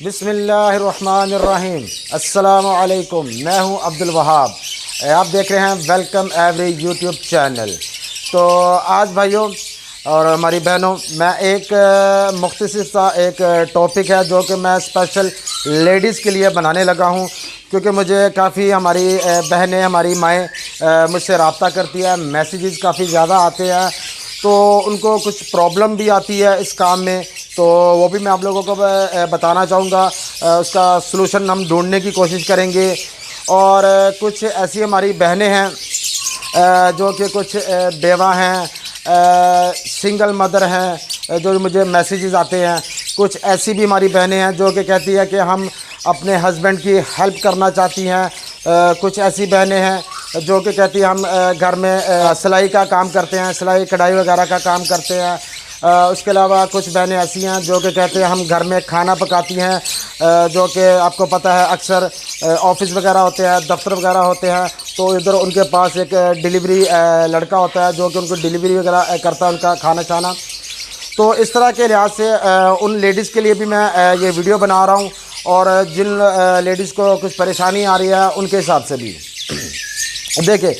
بسم اللہ الرحمن الرحیم۔ السلام علیکم، میں ہوں عبد الوہاب، آپ دیکھ رہے ہیں ویلکم ایوری یوٹیوب چینل۔ تو آج بھائیوں اور ہماری بہنوں، میں ایک مختصر سا ایک ٹاپک ہے جو کہ میں اسپیشل لیڈیز کے لیے بنانے لگا ہوں، کیونکہ مجھے کافی ہماری بہنیں، ہماری مائیں مجھ سے رابطہ کرتی ہیں، میسیجز کافی زیادہ آتے ہیں، تو ان کو کچھ پرابلم بھی آتی ہے اس کام میں، تو وہ بھی میں آپ لوگوں کو بتانا چاہوں گا۔ اس کا سلوشن ہم ڈھونڈنے کی کوشش کریں گے۔ اور کچھ ایسی ہماری بہنیں ہیں جو کہ کچھ بیوہ ہیں، سنگل مدر ہیں، جو مجھے میسیجز آتے ہیں۔ کچھ ایسی بھی ہماری بہنیں ہیں جو کہ کہتی ہیں کہ ہم اپنے ہسبینڈ کی ہیلپ کرنا چاہتی ہیں۔ کچھ ایسی بہنیں ہیں جو کہ کہتی ہیں ہم گھر میں سلائی کا کام کرتے ہیں، سلائی کڑھائی وغیرہ کا کام کرتے ہیں۔ اس کے علاوہ کچھ بہنیں ایسی ہیں جو کہ کہتے ہیں ہم گھر میں کھانا پکاتی ہیں، جو کہ آپ کو پتہ ہے اکثر آفس وغیرہ ہوتے ہیں، دفتر وغیرہ ہوتے ہیں، تو ادھر ان کے پاس ایک ڈیلیوری لڑکا ہوتا ہے جو کہ ان کو ڈیلیوری وغیرہ کرتا ہے ان کا کھانا چھانا۔ تو اس طرح کے لحاظ سے ان لیڈیز کے لیے بھی میں یہ ویڈیو بنا رہا ہوں، اور جن لیڈیز کو کچھ پریشانی آ رہی ہے ان کے حساب سے بھی دیکھیں۔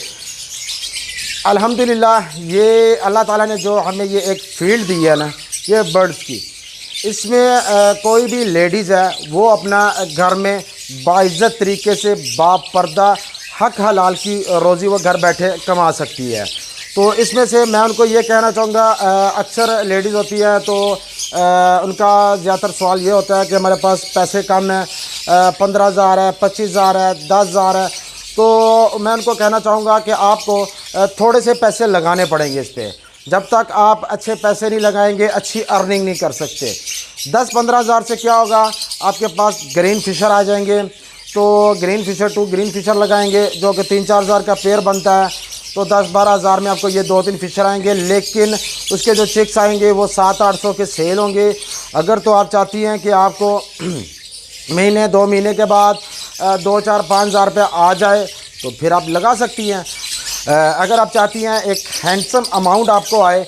الحمدللہ یہ اللہ تعالیٰ نے جو ہمیں یہ ایک فیلڈ دی ہے نا، یہ برڈز کی، اس میں کوئی بھی لیڈیز ہے وہ اپنا گھر میں باعزت طریقے سے با پردہ حق حلال کی روزی وہ گھر بیٹھے کما سکتی ہے۔ تو اس میں سے میں ان کو یہ کہنا چاہوں گا، اکثر لیڈیز ہوتی ہے تو ان کا زیادہ تر سوال یہ ہوتا ہے کہ ہمارے پاس پیسے کم ہیں، 15,000 ہے، 25,000 ہے، 10,000 ہے، تو میں ان کو کہنا چاہوں گا کہ آپ کو تھوڑے سے پیسے لگانے پڑیں گے اس پہ۔ جب تک آپ اچھے پیسے نہیں لگائیں گے اچھی ارننگ نہیں کر سکتے۔ 10-15,000 سے کیا ہوگا، آپ کے پاس گرین فشر آ جائیں گے، تو گرین فشر ٹو گرین فشر لگائیں گے جو کہ 3-4 ہزار کا پیر بنتا ہے، تو 10-12 ہزار میں آپ کو یہ 2-3 فشر آئیں گے، لیکن اس کے جو چکس آئیں گے وہ 700-800 کے سیل ہوں گے۔ اگر تو آپ چاہتی ہیں کہ آپ کو مہینے 2 مہینے کے بعد 2-4-5 ہزار روپے آ جائے تو پھر آپ لگا سکتی ہیں۔ اگر آپ چاہتی ہیں ایک ہینڈسم اماؤنٹ آپ کو آئے،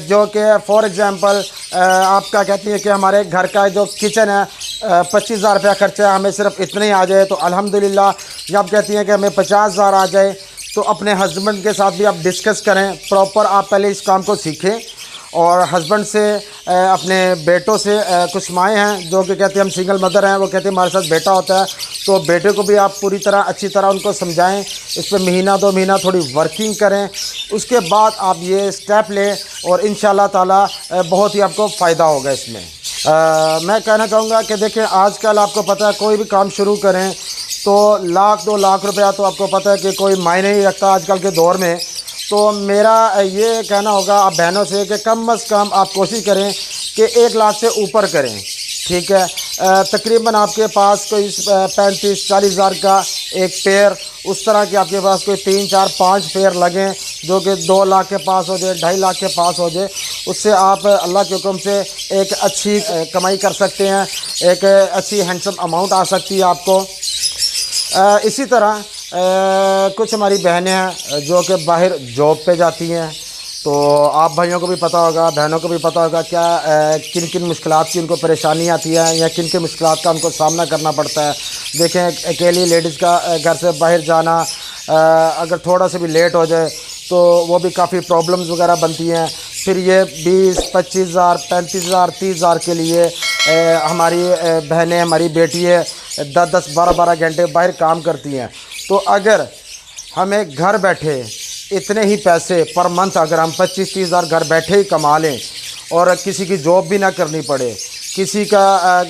جو کہ فار ایگزامپل آپ کا کہتی ہیں کہ ہمارے گھر کا جو کچن ہے 25,000 روپیہ خرچہ ہے، ہمیں صرف اتنے ہی آ جائے، تو الحمدللہ جب کہتی ہیں کہ ہمیں 50,000 آ جائے تو اپنے ہسبینڈ کے ساتھ بھی آپ ڈسکس کریں، پراپر آپ پہلے اس کام کو سیکھیں۔ اور ہسبینڈ سے، اپنے بیٹوں سے، کچھ مائیں ہیں جو کہ کہتے ہیں ہم سنگل مدر ہیں، وہ کہتے ہیں ہمارے ساتھ بیٹا ہوتا ہے، تو بیٹے کو بھی آپ پوری طرح اچھی طرح ان کو سمجھائیں، اس پہ مہینہ 2 مہینہ تھوڑی ورکنگ کریں، اس کے بعد آپ یہ سٹیپ لیں، اور انشاءاللہ تعالی بہت ہی آپ کو فائدہ ہوگا اس میں۔ میں کہنا چاہوں گا کہ دیکھیں آج کل آپ کو پتہ ہے کوئی بھی کام شروع کریں تو 1,00,000-2 لاکھ روپیہ تو آپ کو پتہ ہے کہ کوئی معنی نہیں رکھتا آج کل کے دور میں۔ تو میرا یہ کہنا ہوگا آپ بہنوں سے کہ کم از کم آپ کوشش کریں کہ 1 لاکھ سے اوپر کریں، ٹھیک ہے؟ تقریباً آپ کے پاس کوئی 35-40 ہزار کا ایک پیر، اس طرح کہ آپ کے پاس کوئی 3-4-5 پیر لگیں جو کہ 2 لاکھ کے پاس ہو جائے، 2.5 لاکھ کے پاس ہو جائے، اس سے آپ اللہ کے حکم سے ایک اچھی کمائی کر سکتے ہیں، ایک اچھی ہینڈسم اماؤنٹ آ سکتی ہے آپ کو۔ اسی طرح کچھ ہماری بہنیں ہیں جو کہ باہر جاب پہ جاتی ہیں، تو آپ بھائیوں کو بھی پتہ ہوگا، بہنوں کو بھی پتہ ہوگا کیا کن کن مشکلات کی ان کو پریشانی آتی ہے، یا کن کن مشکلات کا ان کو سامنا کرنا پڑتا ہے۔ دیکھیں اکیلی لیڈیز کا گھر سے باہر جانا اگر تھوڑا سا بھی لیٹ ہو جائے تو وہ بھی کافی پرابلمز وغیرہ بنتی ہیں۔ پھر یہ 20-25 ہزار، 35 ہزار، 30 ہزار کے لیے ہماری بہنیں، ہماری بیٹیاں 10-10، 12-12 گھنٹے باہر کام کرتی ہیں۔ تو اگر ہمیں گھر بیٹھے اتنے ہی پیسے پر منتھ، اگر ہم 25-30 ہزار گھر بیٹھے ہی کما لیں اور کسی کی جاب بھی نہ کرنی پڑے، کسی کا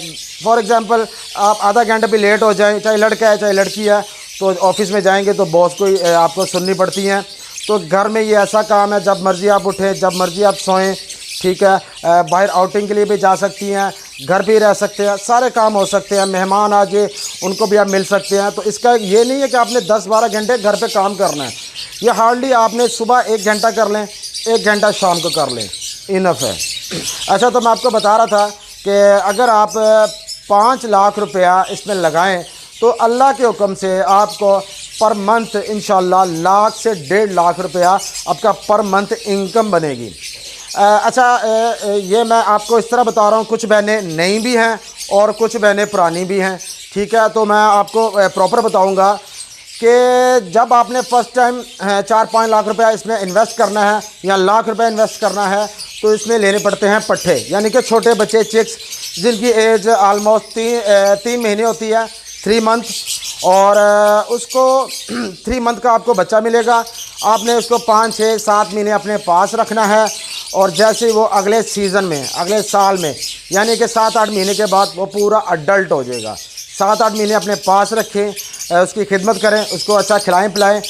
فار ایگزامپل آپ آدھا گھنٹہ بھی لیٹ ہو جائیں، چاہے لڑکا ہے چاہے لڑکی ہے، تو آفس میں جائیں گے تو باس کو آپ کو سننی پڑتی ہیں۔ تو گھر میں یہ ایسا کام ہے جب مرضی آپ اٹھیں، جب مرضی آپ سوئیں، ٹھیک ہے؟ باہر آؤٹنگ کے لیے بھی جا سکتی ہیں، گھر بھی رہ سکتے ہیں، سارے کام ہو سکتے ہیں، مہمان آ جائے ان کو بھی آپ مل سکتے ہیں۔ تو اس کا یہ نہیں ہے کہ آپ نے 10-12 گھنٹے گھر پہ کام کرنا ہے، یہ ہارڈلی آپ نے صبح 1 گھنٹہ کر لیں، 1 گھنٹہ شام کو کر لیں، انف ہے۔ اچھا، تو میں آپ کو بتا رہا تھا کہ اگر آپ 5 لاکھ روپیہ اس میں لگائیں تو اللہ کے حکم سے آپ کو پر منتھ انشاءاللہ 1 لاکھ سے 1.5 لاکھ روپیہ آپ کا پر منتھ انکم بنے گی۔ اچھا، یہ میں آپ کو اس طرح بتا رہا ہوں، کچھ بہنیں نہیں بھی ہیں اور کچھ بہنیں پرانی بھی ہیں، ٹھیک ہے. تو میں آپ کو پراپر بتاؤں گا کہ جب آپ نے فرسٹ ٹائم 4-5 لاکھ روپیہ اس میں انویسٹ کرنا ہے یا لاکھ روپے انویسٹ کرنا ہے تو اس میں لینے پڑتے ہیں پٹھے، یعنی کہ چھوٹے بچے چکس جن کی ایج آلموسٹ 3 مہینے ہوتی ہے، 3 منتھ. اور اس کو 3 منتھ کا آپ کو بچہ ملے گا. آپ نے اس کو 5-6-7 مہینے اپنے پاس رکھنا ہے، اور جیسے ہی وہ اگلے سیزن میں، اگلے سال میں، یعنی کہ 7-8 مہینے کے بعد وہ پورا اڈلٹ ہو جائے گا. 7-8 مہینے اپنے پاس رکھیں، اس کی خدمت کریں، اس کو اچھا کھلائیں پلائیں.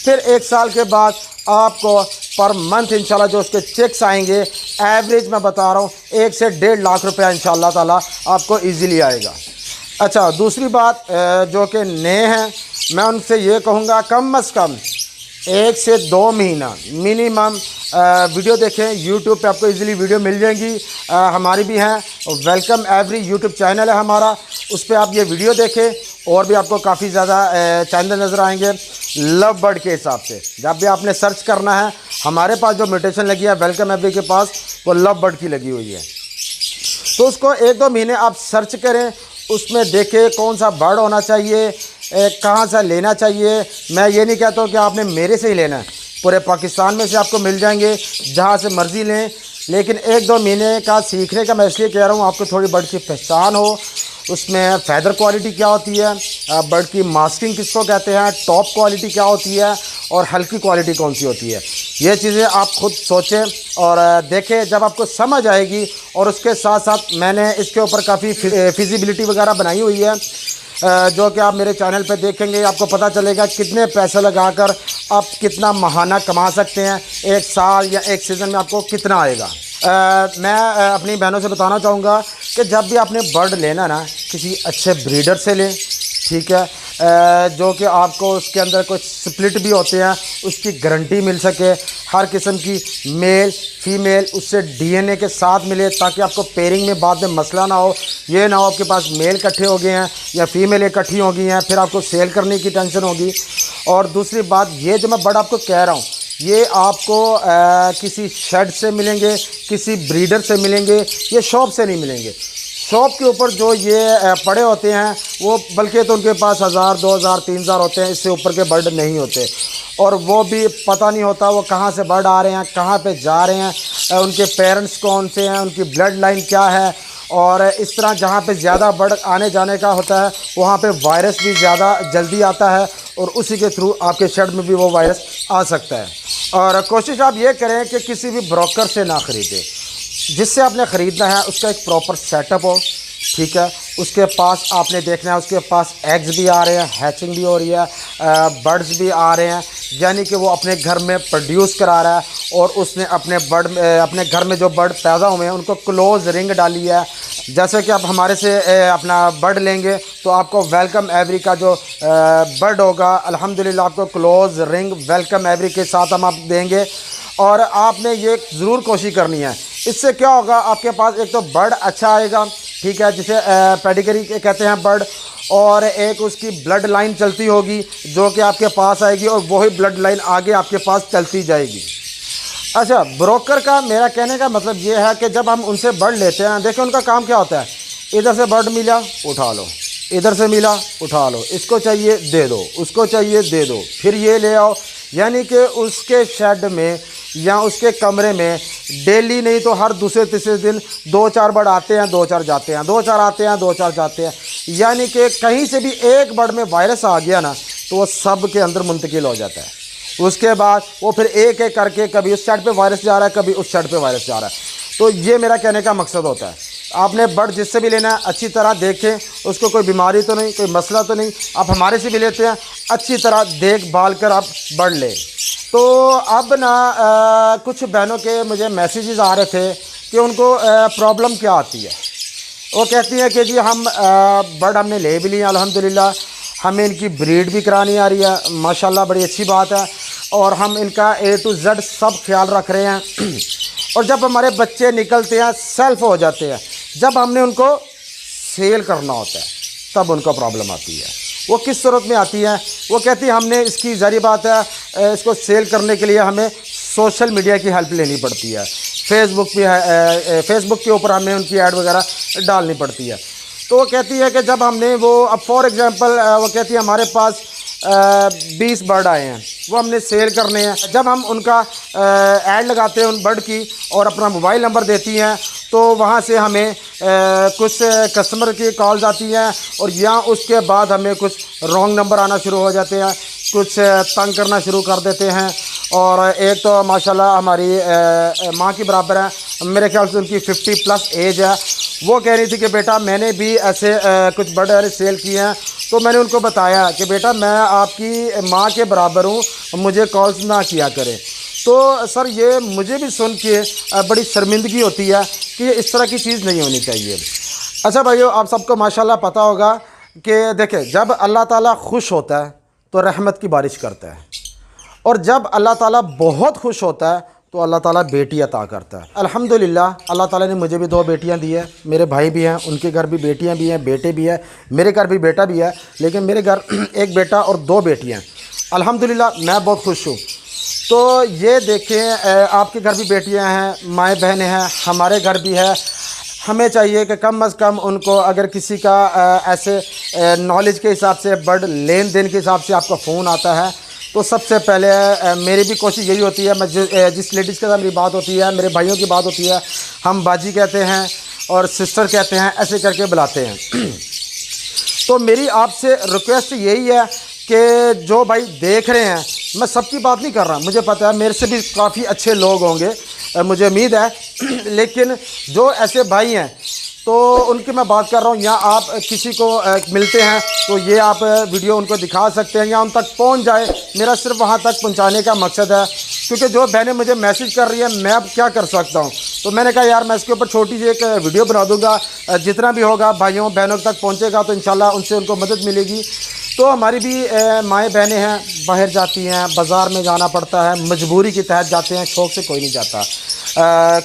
پھر 1 سال کے بعد آپ کو پر منتھ انشاءاللہ جو اس کے چیکس آئیں گے، ایوریج میں بتا رہا ہوں 1 سے 1.5 لاکھ روپیہ انشاءاللہ تعالیٰ آپ کو ایزیلی آئے گا. اچھا، دوسری بات جو کہ نئے ہیں، میں ان سے یہ کہوں گا کم از کم 1 سے 2 مہینہ منیمم ویڈیو دیکھیں. یوٹیوب پہ آپ کو ایزیلی ویڈیو مل جائیں گی، ہماری بھی ہیں. ویلکم ایوری یوٹیوب چینل ہے ہمارا، اس پہ آپ یہ ویڈیو دیکھیں. اور بھی آپ کو کافی زیادہ چینل نظر آئیں گے لو برڈ کے حساب سے. جب بھی آپ نے سرچ کرنا ہے، ہمارے پاس جو میوٹیشن لگی ہے ویلکم ایوری کے پاس وہ لو برڈ کی لگی ہوئی ہے. تو اس کو 1-2 مہینے آپ سرچ کریں، اس میں دیکھیں کون سا برڈ ہونا چاہیے، کہاں سے لینا چاہیے. میں یہ نہیں کہتا ہوں کہ آپ نے میرے سے ہی لینا ہے، پورے پاکستان میں سے آپ کو مل جائیں گے، جہاں سے مرضی لیں. لیکن 1-2 مہینے کا سیکھنے کا میں اس لیے کہہ رہا ہوں، آپ کو تھوڑی برڈ کی پہچان ہو، اس میں فیدر کوالٹی کیا ہوتی ہے، برڈ کی ماسکنگ کس کو کہتے ہیں، ٹاپ کوالٹی کیا ہوتی ہے، اور ہلکی کوالٹی کون سی ہوتی ہے. یہ چیزیں آپ خود سوچیں اور دیکھیں. جب آپ کو سمجھ آئے گی، اور اس کے ساتھ ساتھ میں نے اس کے اوپر کافی فیزیبلٹی وغیرہ بنائی ہوئی ہے، جو کہ آپ میرے چینل پہ دیکھیں گے، آپ کو پتہ چلے گا کتنے پیسے لگا کر آپ کتنا ماہانہ کما سکتے ہیں، 1 سال یا 1 سیزن میں آپ کو کتنا آئے گا. میں اپنی بہنوں سے بتانا چاہوں گا کہ جب بھی آپ نے برڈ لینا نا، کسی اچھے بریڈر سے لیں، ٹھیک ہے، جو کہ آپ کو اس کے اندر کچھ سپلٹ بھی ہوتے ہیں، اس کی گارنٹی مل سکے. ہر قسم کی میل فیمیل اس سے DNA کے ساتھ ملے، تاکہ آپ کو پیئرنگ میں بعد میں مسئلہ نہ ہو. یہ نہ ہو آپ کے پاس میل اکٹھے ہو گئے ہیں یا فیمیل اکٹھی ہو گئی ہیں، پھر آپ کو سیل کرنے کی ٹینشن ہوگی. اور دوسری بات یہ جو میں برڈ آپ کو کہہ رہا ہوں، یہ آپ کو کسی شیڈ سے ملیں گے، کسی بریڈر سے ملیں گے، یہ شاپ سے نہیں ملیں گے. شاپ کے اوپر جو یہ پڑے ہوتے ہیں وہ بلکہ تو ان کے پاس 1000 2000 3000 ہوتے ہیں، اس سے اوپر کے برڈ نہیں ہوتے. اور وہ بھی پتہ نہیں ہوتا وہ کہاں سے برڈ آ رہے ہیں، کہاں پہ جا رہے ہیں، ان کے پیرنٹس کون سے ہیں، ان کی بلڈ لائن کیا ہے. اور اس طرح جہاں پہ زیادہ برڈ آنے جانے کا ہوتا ہے وہاں پہ وائرس بھی زیادہ جلدی آتا ہے، اور اسی کے تھرو آپ کے شیڈ میں بھی وہ وائرس آ سکتا ہے. اور کوشش آپ یہ کریں کہ کسی بھی بروکر سے نہ خریدیں. جس سے آپ نے خریدنا ہے اس کا ایک پراپر سیٹ اپ ہو، ٹھیک ہے. اس کے پاس آپ نے دیکھنا ہے اس کے پاس ایگز بھی آ رہے ہیں، ہیچنگ بھی ہو رہی ہے، برڈز بھی آ رہے ہیں، یعنی کہ وہ اپنے گھر میں پروڈیوس کرا رہا ہے. اور اس نے اپنے گھر میں جو برڈ پیدا ہوئے ہیں ان کو کلوز رنگ ڈالی ہے. جیسے کہ آپ ہمارے سے اپنا برڈ لیں گے تو آپ کو ویلکم ایوری کا جو برڈ ہوگا، الحمدللہ آپ کو کلوز رنگ ویلکم ایوری کے ساتھ ہم آپ دیں گے. اور آپ نے یہ ضرور کوشش کرنی ہے. اس سے کیا ہوگا، آپ کے پاس ایک تو برڈ اچھا آئے گا، ٹھیک ہے، جسے پیڈیگری کہتے ہیں برڈ. اور ایک اس کی بلڈ لائن چلتی ہوگی جو کہ آپ کے پاس آئے گی، اور وہی بلڈ لائن آگے آپ کے پاس چلتی جائے گی. اچھا، بروکر کا میرا کہنے کا مطلب یہ ہے کہ جب ہم ان سے برڈ لیتے ہیں، دیکھیں ان کا کام کیا ہوتا ہے، ادھر سے برڈ ملا اٹھا لو، ادھر سے ملا اٹھا لو، اس کو چاہیے دے دو، اس کو چاہیے دے دو، پھر یہ لے آؤ. یعنی کہ اس کے شیڈ میں یا اس کے کمرے میں ڈیلی نہیں تو ہر دوسرے تیسرے دن 2-4 برڈ آتے ہیں، 2-4 جاتے ہیں، 2-4 آتے ہیں، 2-4 جاتے ہیں. یعنی کہ کہیں سے بھی ایک برڈ میں وائرس آ گیا نا تو وہ سب کے اندر منتقل ہو جاتا ہے. اس کے بعد وہ پھر ایک ایک کر کے کبھی اس سائڈ پہ وائرس جا رہا ہے، کبھی اس سائڈ پہ وائرس جا رہا ہے. تو یہ میرا کہنے کا مقصد ہوتا ہے. آپ نے برڈ جس سے بھی لینا ہے اچھی طرح دیکھیں، اس کو کوئی بیماری تو نہیں، کوئی مسئلہ تو نہیں. آپ ہمارے سے بھی لیتے ہیں، اچھی طرح دیکھ بھال کر آپ برڈ لیں. تو اب نا کچھ بہنوں کے مجھے میسیجز آ رہے تھے کہ ان کو پرابلم کیا آتی ہے. وہ کہتی ہیں کہ جی ہم برڈ ہم نے لے بھی لیے الحمدللہ، ہمیں ان کی بریڈ بھی کرانی آ رہی ہے، ماشاءاللہ بڑی اچھی بات ہے، اور ہم ان کا A to Z سب خیال رکھ رہے ہیں. اور جب ہمارے بچے نکلتے ہیں سیلف ہو جاتے ہیں، جب ہم نے ان کو سیل کرنا ہوتا ہے تب ان کو پرابلم آتی ہے. وہ کس صورت میں آتی ہے؟ وہ کہتی ہے ہم نے اس کی ظاہری بات ہے اس کو سیل کرنے کے لیے ہمیں سوشل میڈیا کی ہیلپ لینی پڑتی ہے، فیس بک کے اوپر ہمیں ان کی ایڈ وغیرہ ڈالنی پڑتی ہے. تو وہ کہتی ہے کہ جب ہم نے وہ اب فار ایگزامپل وہ کہتی ہے ہمارے پاس 20 برڈ آئے ہیں، وہ ہم نے سیل کرنے ہیں، جب ہم ان کا ایڈ لگاتے ہیں ان برڈ کی اور اپنا موبائل نمبر دیتی ہیں تو وہاں سے ہمیں کچھ کسٹمر کی کالز آتی ہیں اور یا اس کے بعد ہمیں کچھ رانگ نمبر آنا شروع ہو جاتے ہیں، کچھ تنگ کرنا شروع کر دیتے ہیں. اور ایک تو ماشاءاللہ ہماری ماں کی برابر ہے، میرے خیال سے ان کی 50+ ایج ہے. وہ کہہ رہی تھی کہ بیٹا میں نے بھی ایسے کچھ برڈ سیل کیے ہیں. تو میں نے ان کو بتایا کہ بیٹا میں آپ کی ماں کے برابر ہوں، مجھے کالز نہ کیا کریں. تو سر یہ مجھے بھی سن کے بڑی شرمندگی ہوتی ہے کہ اس طرح کی چیز نہیں ہونی چاہیے. اچھا بھائیو، آپ سب کو ماشاءاللہ پتہ ہوگا کہ دیکھیں جب اللہ تعالیٰ خوش ہوتا ہے تو رحمت کی بارش کرتا ہے، اور جب اللہ تعالیٰ بہت خوش ہوتا ہے تو اللہ تعالیٰ بیٹی عطا کرتا ہے. الحمدللہ اللہ تعالیٰ نے مجھے بھی 2 بیٹیاں دی ہیں، میرے بھائی بھی ہیں، ان کے گھر بھی بیٹیاں بھی ہیں، بیٹے بھی ہیں، میرے گھر بھی بیٹا بھی ہے، لیکن میرے گھر ایک بیٹا اور 2 بیٹیاں ہیں. الحمدللہ میں بہت خوش ہوں. تو یہ دیکھیں آپ کے گھر بھی بیٹیاں ہیں، مائیں بہنیں ہیں، ہمارے گھر بھی ہے. ہمیں چاہیے کہ کم از کم ان کو اگر کسی کا ایسے نالج کے حساب سے برڈ لین دین کے حساب سے آپ کا فون آتا ہے تو سب سے پہلے میری بھی کوشش یہی ہوتی ہے، میں جس لیڈیز کے ساتھ میری بات ہوتی ہے، میرے بھائیوں کی بات ہوتی ہے، ہم باجی کہتے ہیں اور سسٹر کہتے ہیں، ایسے کر کے بلاتے ہیں. تو میری آپ سے ریکویسٹ یہی ہے کہ جو بھائی دیکھ رہے ہیں، میں سب کی بات نہیں کر رہا، مجھے پتہ ہے میرے سے بھی کافی اچھے لوگ ہوں گے، مجھے امید ہے، لیکن جو ایسے بھائی ہیں تو ان کی میں بات کر رہا ہوں. یا آپ کسی کو ملتے ہیں تو یہ آپ ویڈیو ان کو دکھا سکتے ہیں یا ان تک پہنچ جائے. میرا صرف وہاں تک پہنچانے کا مقصد ہے، کیونکہ جو بہنیں مجھے میسیج کر رہی ہیں میں اب کیا کر سکتا ہوں. تو میں نے کہا یار میں اس کے اوپر چھوٹی سی ایک ویڈیو بنا دوں گا، جتنا بھی ہوگا بھائیوں بہنوں تک پہنچے گا تو انشاءاللہ ان سے ان کو مدد ملے گی. تو ہماری بھی مائیں بہنیں ہیں، باہر جاتی ہیں، بازار میں جانا پڑتا ہے، مجبوری کے تحت جاتے ہیں، شوق سے کوئی نہیں جاتا.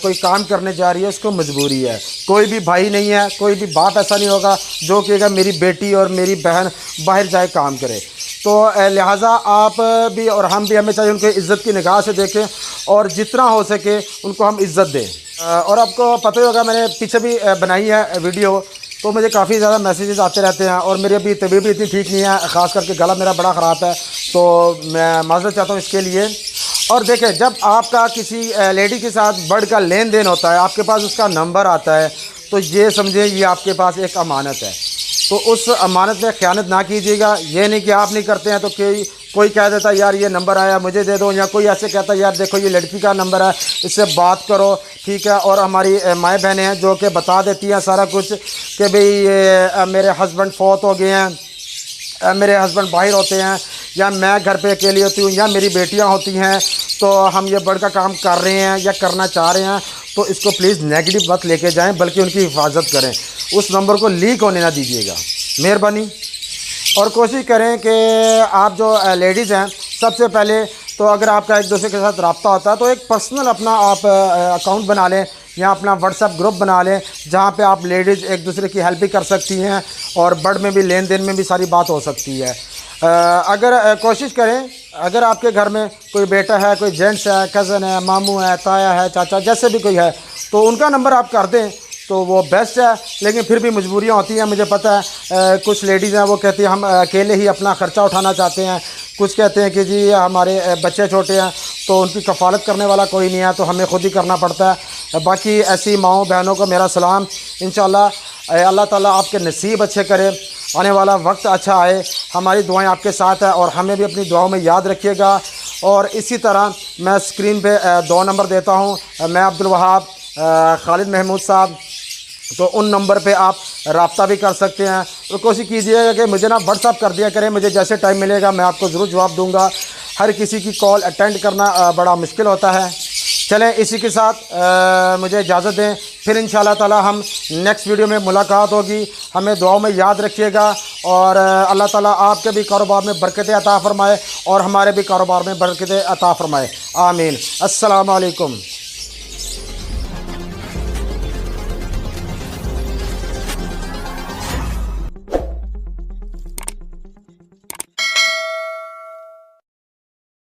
کوئی کام کرنے جا رہی ہے اس کو مجبوری ہے. کوئی بھی بھائی نہیں ہے، کوئی بھی باپ ایسا نہیں ہوگا جو کہ اگر میری بیٹی اور میری بہن باہر جائے کام کرے. تو لہٰذا آپ بھی اور ہم بھی ہمیں چاہیے ان کو عزت کی نگاہ سے دیکھیں اور جتنا ہو سکے ان کو ہم عزت دیں. اور آپ کو پتہ ہی ہوگا میں نے پیچھے بھی بنائی ہے ویڈیو، تو مجھے کافی زیادہ میسیجز آتے رہتے ہیں اور میری ابھی طبیعت بھی اتنی ٹھیک نہیں ہے، خاص کر کے گلا میرا بڑا خراب ہے، تو میں معذرت چاہتا ہوں اس کے لیے. اور دیکھیں جب آپ کا کسی لیڈی کے ساتھ برڈ کا لین دین ہوتا ہے، آپ کے پاس اس کا نمبر آتا ہے، تو یہ سمجھیں یہ آپ کے پاس ایک امانت ہے. تو اس امانت میں خیانت نہ کیجیے گا. یہ نہیں کہ آپ نہیں کرتے ہیں تو کوئی کہہ دیتا ہے یار یہ نمبر آیا مجھے دے دو، یا کوئی ایسے کہتا ہے یار دیکھو یہ لڑکی کا نمبر ہے اس سے بات کرو، ٹھیک ہے. اور ہماری مائیں بہنیں ہیں جو کہ بتا دیتی ہیں سارا کچھ کہ بھئی یہ میرے ہسبینڈ فوت ہو گئے ہیں، میرے ہسبینڈ باہر ہوتے ہیں، یا میں گھر پہ اکیلی ہوتی ہوں، یا میری بیٹیاں ہوتی ہیں، تو ہم یہ برڈ کا کام کر رہے ہیں یا کرنا چاہ رہے ہیں. تو اس کو پلیز نیگیٹو مت لے کے جائیں بلکہ ان کی حفاظت کریں. اس نمبر کو لیک ہونے نہ دیجیے گا، مہربانی. اور کوشش کریں کہ آپ جو لیڈیز ہیں سب سے پہلے تو اگر آپ کا ایک دوسرے کے ساتھ رابطہ ہوتا ہے تو ایک پرسنل اپنا آپ اکاؤنٹ بنا لیں یا اپنا واٹس ایپ گروپ بنا لیں جہاں پہ آپ لیڈیز ایک دوسرے کی ہیلپ بھی کر سکتی ہیں اور برڈ میں بھی لین دین میں بھی ساری بات ہو سکتی ہے. اگر کوشش کریں اگر آپ کے گھر میں کوئی بیٹا ہے، کوئی جینٹس ہے، کزن ہے، ماموں ہے، تایا ہے، چاچا جیسے بھی کوئی ہے تو ان کا نمبر آپ کر دیں تو وہ بیسٹ ہے. لیکن پھر بھی مجبوریاں ہوتی ہیں، مجھے پتہ ہے کچھ لیڈیز ہیں وہ کہتی ہیں ہم اکیلے ہی اپنا خرچہ اٹھانا چاہتے ہیں، کچھ کہتے ہیں کہ جی ہمارے بچے چھوٹے ہیں تو ان کی کفالت کرنے والا کوئی نہیں ہے تو ہمیں خود ہی کرنا پڑتا ہے. باقی ایسی ماؤں بہنوں کو میرا سلام. انشاءاللہ اللہ تعالیٰ آپ کے نصیب اچھے کرے، آنے والا وقت اچھا آئے. ہماری دعائیں آپ کے ساتھ ہیں اور ہمیں بھی اپنی دعاؤں میں یاد رکھیے گا. اور اسی طرح میں اسکرین پہ 2 نمبر دیتا ہوں، میں عبدالوہاب، خالد محمود صاحب، تو ان نمبر پہ آپ رابطہ بھی کر سکتے ہیں. تو کوشش کیجیے گا کہ مجھے نا واٹس ایپ کر دیا کریں، مجھے جیسے ٹائم ملے گا میں آپ کو ضرور جواب دوں گا. ہر کسی کی کال اٹینڈ کرنا بڑا مشکل ہوتا ہے. چلیں اسی کے ساتھ مجھے اجازت دیں، پھر انشاءاللہ تعالی ہم نیکسٹ ویڈیو میں ملاقات ہوگی. ہمیں دعاؤں میں یاد رکھیے گا اور اللہ تعالیٰ آپ کے بھی کاروبار میں برکتیں عطا فرمائے اور ہمارے بھی کاروبار میں برکتیں عطا فرمائے. آمین. السلام علیکم.